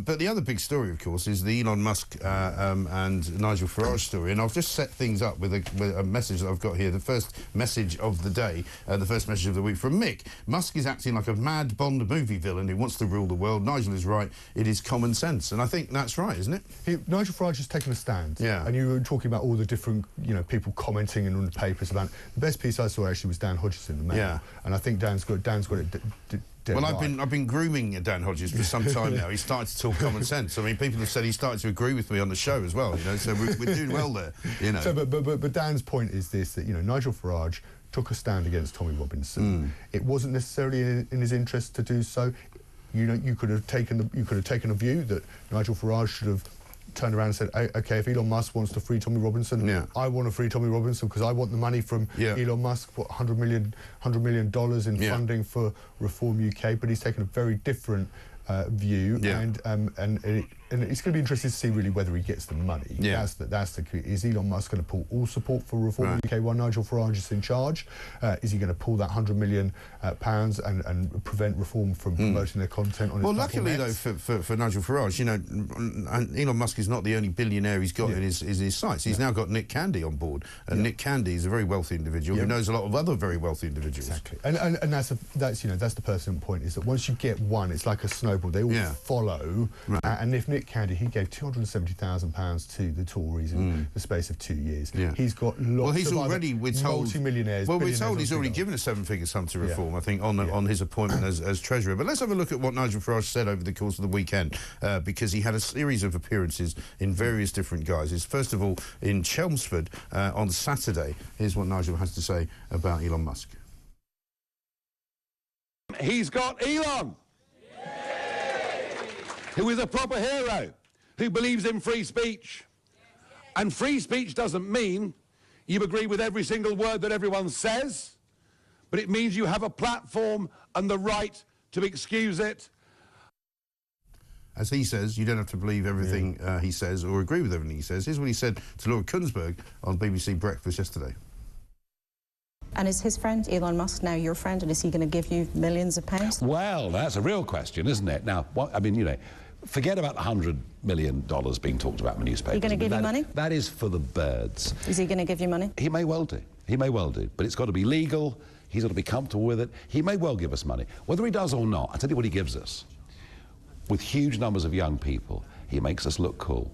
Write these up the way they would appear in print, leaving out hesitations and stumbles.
But the other big story, of course, is the Elon Musk and Nigel Farage story. And I've just set things up with a message that I've got here. The first message of the day, the first message of the week from Mick. Musk is acting like a mad Bond movie villain who wants to rule the world. Nigel is right. It is common sense. And I think that's right, isn't it? Nigel Farage has taken a stand. Yeah. And you were talking about all the different, people commenting in the papers about it. The best piece I saw actually was Dan Hodges in the Mail. Yeah. And I think Dan's got it. Well, I've been grooming Dan Hodges for some time now. He's started to talk common sense. I mean, people have said he started to agree with me on the show as well. So we're doing well there. So, but Dan's point is this: that Nigel Farage took a stand against Tommy Robinson. It wasn't necessarily in his interest to do so. You could have taken a view that Nigel Farage should have turned around and said, OK, if Elon Musk wants to free Tommy Robinson, I want to free Tommy Robinson because I want the money from Elon Musk, what, $100 million in funding for Reform UK. But he's taken a very different view, and it's going to be interesting to see really whether he gets the money. That's the key. Is Elon Musk going to pull all support for Reform UK while Nigel Farage is in charge? Is he going to pull that £100 million and prevent Reform from promoting their content on his platform? Well, luckily though for Nigel Farage, Elon Musk is not the only billionaire he's got in his sights. He's now got Nick Candy on board, and Nick Candy is a very wealthy individual who knows a lot of other very wealthy individuals. Exactly, and that's the pertinent point, is that once you get one, it's like a snowball. They all follow, and if Nick Candy, he gave £270,000 to the Tories in the space of 2 years. He's got lots of multi-millionaires. Well, we're told he's already given a seven-figure sum to Reform, I think, on his appointment as Treasurer. But let's have a look at what Nigel Farage said over the course of the weekend, because he had a series of appearances in various different guises. First of all, in Chelmsford on Saturday. Here's what Nigel has to say about Elon Musk. He's got Elon, who is a proper hero, who believes in free speech. And free speech doesn't mean you agree with every single word that everyone says, but it means you have a platform and the right to excuse it. As he says, you don't have to believe everything he says or agree with everything he says. Here's what he said to Laura Kunsberg on BBC Breakfast yesterday. And is his friend, Elon Musk, now your friend, and is he going to give you millions of pounds? Well, that's a real question, isn't it? Now, forget about the $100 million being talked about in the newspapers. Is he going to give you money? That is for the birds. Is he going to give you money? He may well do. He may well do. But it's got to be legal. He's got to be comfortable with it. He may well give us money. Whether he does or not, I'll tell you what he gives us. With huge numbers of young people, he makes us look cool.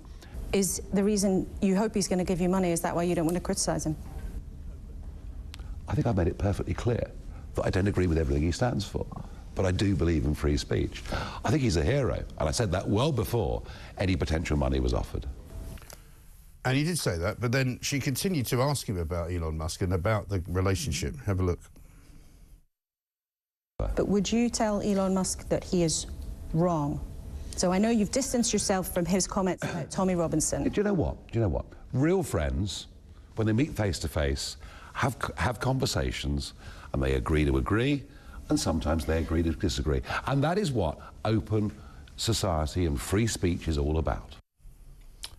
Is the reason you hope he's going to give you money, is that why you don't want to criticise him? I think I've made it perfectly clear that I don't agree with everything he stands for, but I do believe in free speech. I think he's a hero, and I said that well before any potential money was offered. And he did say that, but then she continued to ask him about Elon Musk and about the relationship. Have a look. But would you tell Elon Musk that he is wrong? So I know you've distanced yourself from his comments about Tommy Robinson. Do you know what? Real friends, when they meet face to face, have conversations, and they agree to agree, and sometimes they agree to disagree. And that is what open society and free speech is all about.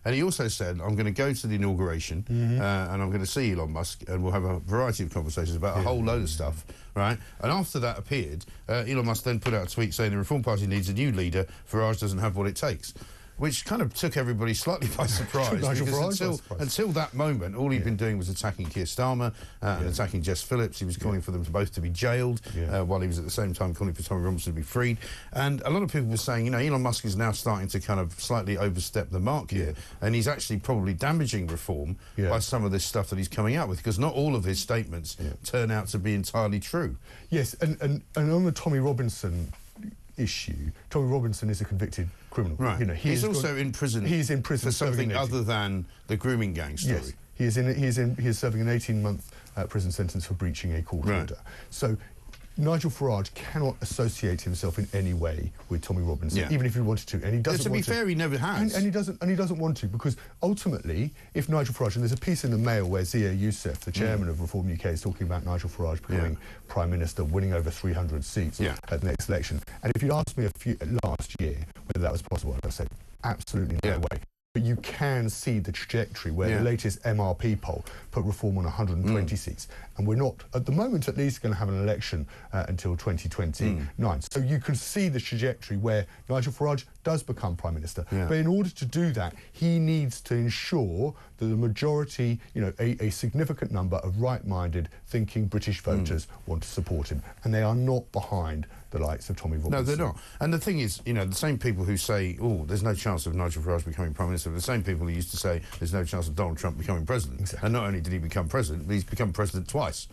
And he also said, I'm going to go to the inauguration and I'm going to see Elon Musk, and we'll have a variety of conversations about a whole load of stuff, right? And after that appeared, Elon Musk then put out a tweet saying the Reform Party needs a new leader. Farage doesn't have what it takes. Which kind of took everybody slightly by surprise, because until that moment, all he'd been doing was attacking Keir Starmer and attacking Jess Phillips. He was calling for them both to be jailed, while he was at the same time calling for Tommy Robinson to be freed. And a lot of people were saying, Elon Musk is now starting to kind of slightly overstep the mark here, and he's actually probably damaging Reform by some of this stuff that he's coming out with, because not all of his statements turn out to be entirely true. Yes, and on the Tommy Robinson issue, Tommy Robinson is a convicted criminal. Right. He's also in prison. He's in prison for something other than the grooming gang story. Yes, he is serving an 18-month prison sentence for breaching a court order. So Nigel Farage cannot associate himself in any way with Tommy Robinson, even if he wanted to, and he doesn't. To be fair, he never has, and he doesn't want to, because ultimately, if Nigel Farage, and there's a piece in the Mail where Theo Usherwood, the chairman of Reform UK, is talking about Nigel Farage becoming Prime Minister, winning over 300 seats at the next election. And if you'd asked me last year whether that was possible, I'd say absolutely no way. but you can see the trajectory where the latest MRP poll put Reform on 120 seats. And we're not, at the moment at least, going to have an election until 2029. So you can see the trajectory where Nigel Farage does become Prime Minister. But in order to do that, he needs to ensure that the majority, a significant number of right-minded, thinking British voters want to support him. And they are not behind the likes of Tommy Robinson. No, they're not. And the thing is, the same people who say, oh, there's no chance of Nigel Farage becoming Prime Minister, are the same people who used to say there's no chance of Donald Trump becoming President. Exactly. And not only did he become President, but he's become President twice,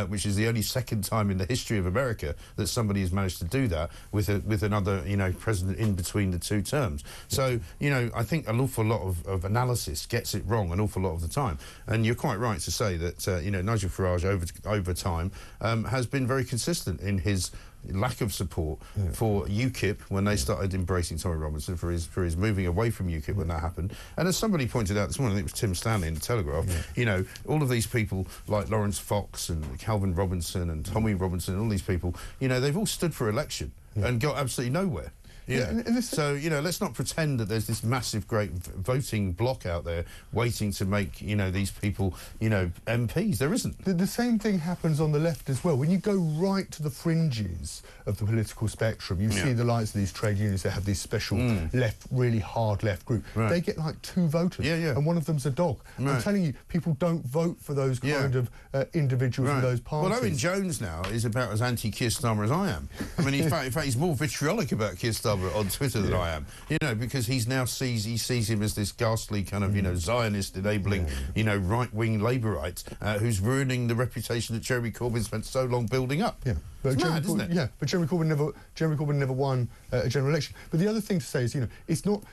which is the only second time in the history of America that somebody has managed to do that with another, President in between the two terms. So, I think an awful lot of analysis gets it wrong an awful lot of the time. And you're quite right to say that, Nigel Farage over time has been very consistent in his lack of support for UKIP when they started embracing Tommy Robinson, for his moving away from UKIP when that happened. And as somebody pointed out this morning, I think it was Tim Stanley in the Telegraph, all of these people like Lawrence Fox and Calvin Robinson and Tommy Robinson and all these people, they've all stood for election and got absolutely nowhere. So, let's not pretend that there's this massive, great voting bloc out there waiting to make, these people, MPs. There isn't. The same thing happens on the left as well. When you go right to the fringes of the political spectrum, you see the likes of these trade unions that have this special left, really hard left group. Right. They get like 2 voters, and one of them's a dog. Right. I'm telling you, people don't vote for those kind of individuals in those parties. Well, Owen Jones now is about as anti-Keir Starmer as I am. I mean, in fact, he's more vitriolic about Keir Starmer on Twitter than I am, because he sees him as this ghastly kind of, Zionist enabling, right-wing Labourite who's ruining the reputation that Jeremy Corbyn spent so long building up. But it's mad, isn't it? Yeah, but Jeremy Corbyn never won a general election. But the other thing to say is, it's not.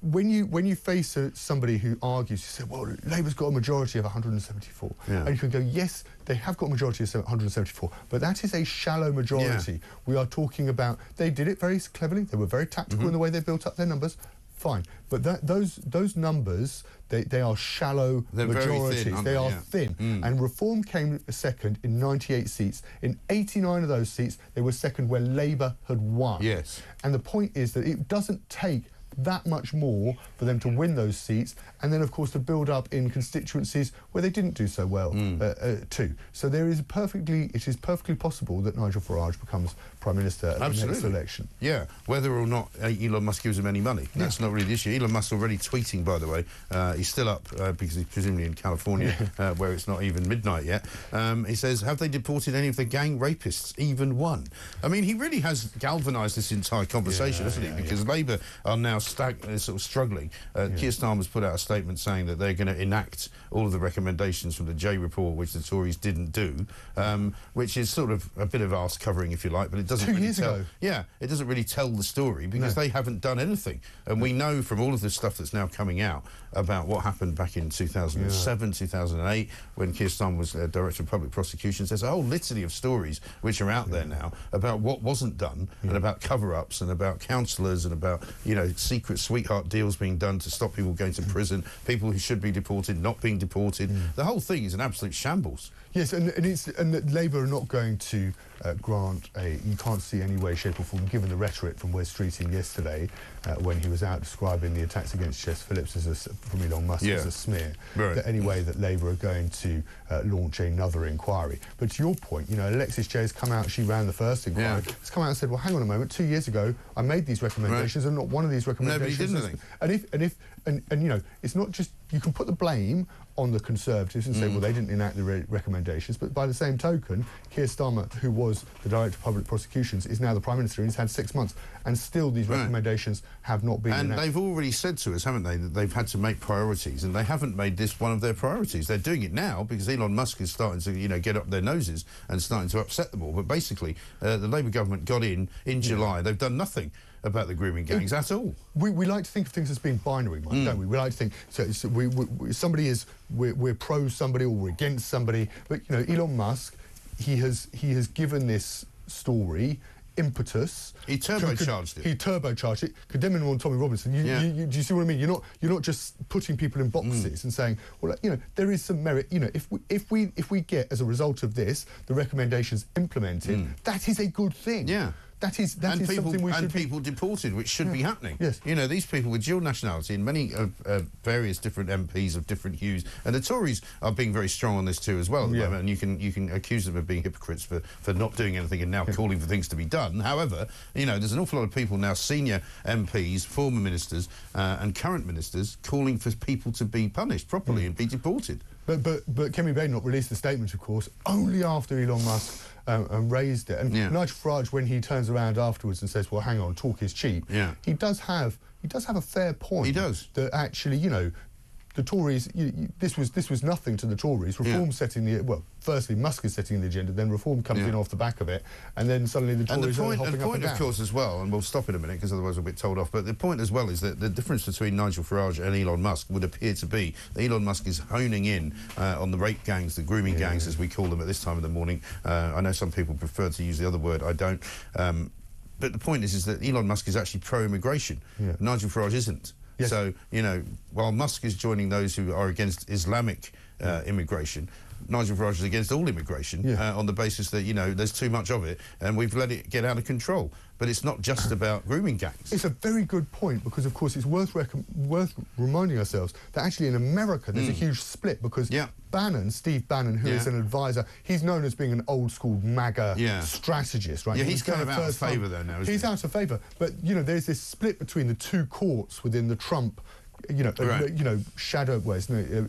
When you face somebody who argues, you say, well, Labour's got a majority of 174. And you can go, yes, they have got a majority of 174, but that is a shallow majority. We are talking about, they did it very cleverly, they were very tactical in the way they built up their numbers, fine. But those numbers, they are shallow majorities. Thin, they are thin. And Reform came second in 98 seats. In 89 of those seats, they were second where Labour had won. Yes. And the point is that it doesn't take that much more for them to win those seats, and then of course to build up in constituencies where they didn't do so well too. So it is perfectly possible that Nigel Farage becomes Prime Minister at the next election. Yeah, whether or not Elon Musk gives him any money, that's not really the issue. Elon Musk's already tweeting, by the way. He's still up because he's presumably in California where it's not even midnight yet. He says, have they deported any of the gang rapists, even one? I mean, he really has galvanised this entire conversation, hasn't he? Because Labour are now sort of struggling. Keir Starmer's put out a statement saying that they're going to enact all of the recommendations from the J report, which the Tories didn't do, which is sort of a bit of arse covering, if you like, but it doesn't 2 really years ago. Yeah, it doesn't really tell the story because they haven't done anything. And we know from all of the stuff that's now coming out about what happened back in 2007, 2008, when Keir Starmer was Director of Public Prosecutions. There's a whole litany of stories which are out there now about what wasn't done and about cover-ups and about counsellors and about, secret sweetheart deals being done to stop people going to prison, people who should be deported not being deported. The whole thing is an absolute shambles. Yes, and Labour are not going to grant you can't see any way, shape or form, given the rhetoric from Wes Streeting yesterday when he was out describing the attacks against Jess Phillips from Elon Musk as a smear, that any way that Labour are going to launch another inquiry. But to your point, Alexis Jay has come out, she ran the first inquiry, has come out and said, well, hang on a moment, 2 years ago I made these recommendations and not one of these recommendations. Nobody did anything. And it's not just, you can put the blame on the Conservatives and say, well, they didn't enact the recommendations, but by the same token, Keir Starmer, who was the Director of Public Prosecutions, is now the Prime Minister and he's had 6 months, and still these recommendations have not been enacted. And they've already said to us, haven't they, that they've had to make priorities, and they haven't made this one of their priorities. They're doing it now because Elon Musk is starting to, get up their noses and starting to upset them all. But basically, the Labour government got in July. They've done nothing about the grooming gangs at all. We like to think of things as being binary, Mike, don't we? We like to think we're pro somebody or we're against somebody. But Elon Musk, he has given this story impetus. He turbocharged it. He turbocharged it, condemning him on Tommy Robinson. Do you see what I mean? You're not just putting people in boxes and saying, well, there is some merit. If we get as a result of this the recommendations implemented, that is a good thing. Yeah. something we should people deported, which should be happening. Yes. You know, these people with dual nationality and many various different MPs of different hues, and the Tories are being very strong on this too as well at the moment, and you can accuse them of being hypocrites for not doing anything and now calling for things to be done. However, you know, there's an awful lot of people now, senior MPs, former ministers and current ministers, calling for people to be punished properly and be deported. But Kemi Badenoch released the statement, of course, only after Elon Musk raised it. And Nigel Farage, when he turns around afterwards and says, "Well, hang on, talk is cheap," he does have a fair point. He does. That actually, you know, the Tories, this was nothing to the Tories. Reform setting the, well, firstly Musk is setting the agenda, then Reform comes in off the back of it, and then suddenly the Tories are hopping up and down. And the point, of course, as well, and we'll stop in a minute because otherwise we'll get told off, but the point as well is that the difference between Nigel Farage and Elon Musk would appear to be that Elon Musk is honing in on the rape gangs, the grooming gangs, as we call them at this time of the morning. I know some people prefer to use the other word, I don't. But the point is that Elon Musk is actually pro-immigration. Nigel Farage isn't. Yes. So, you know, while Musk is joining those who are against Islamic immigration, Nigel Farage is against all immortration on the basis that, you know, there's too much of it and we've let it get out of control. But it's not just about grooming gangs. It's a very good point because, of course, it's worth reminding ourselves that actually in America there's a huge split because Steve Bannon, who is an advisor, he's known as being an old-school MAGA strategist, right? Yeah, he's kind of out of favour there now, isn't he? He's out of favour. But, you know, there's this split between the two courts within the Trump shadow,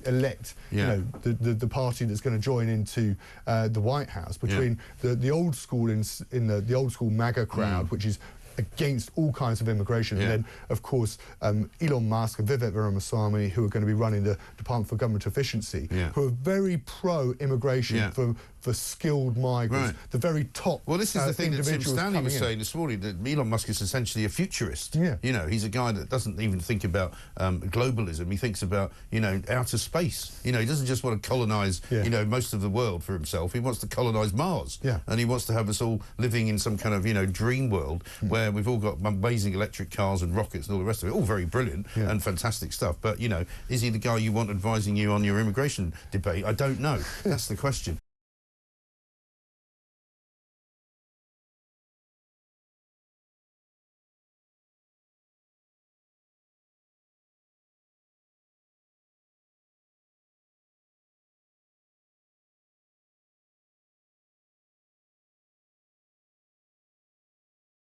elect, the party that's going to join into the White House, between the old school the old school MAGA crowd, which is against all kinds of immigration, and then, of course, Elon Musk and Vivek Ramaswamy, who are going to be running the Department for Government Efficiency, who are very pro-immigration for skilled migrants, the very top. Well, this is the thing that Tim Stanley was saying this morning, that Elon Musk is essentially a futurist. You know, he's a guy that doesn't even think about globalism. He thinks about, you know, outer space. You know, he doesn't just want to colonise, you know, most of the world for himself. He wants to colonise Mars. And he wants to have us all living in some kind of, you know, dream world where we've all got amazing electric cars and rockets and all the rest of it. All very brilliant and fantastic stuff. But, you know, is he the guy you want advising you on your immigration debate? I don't know. That's the question.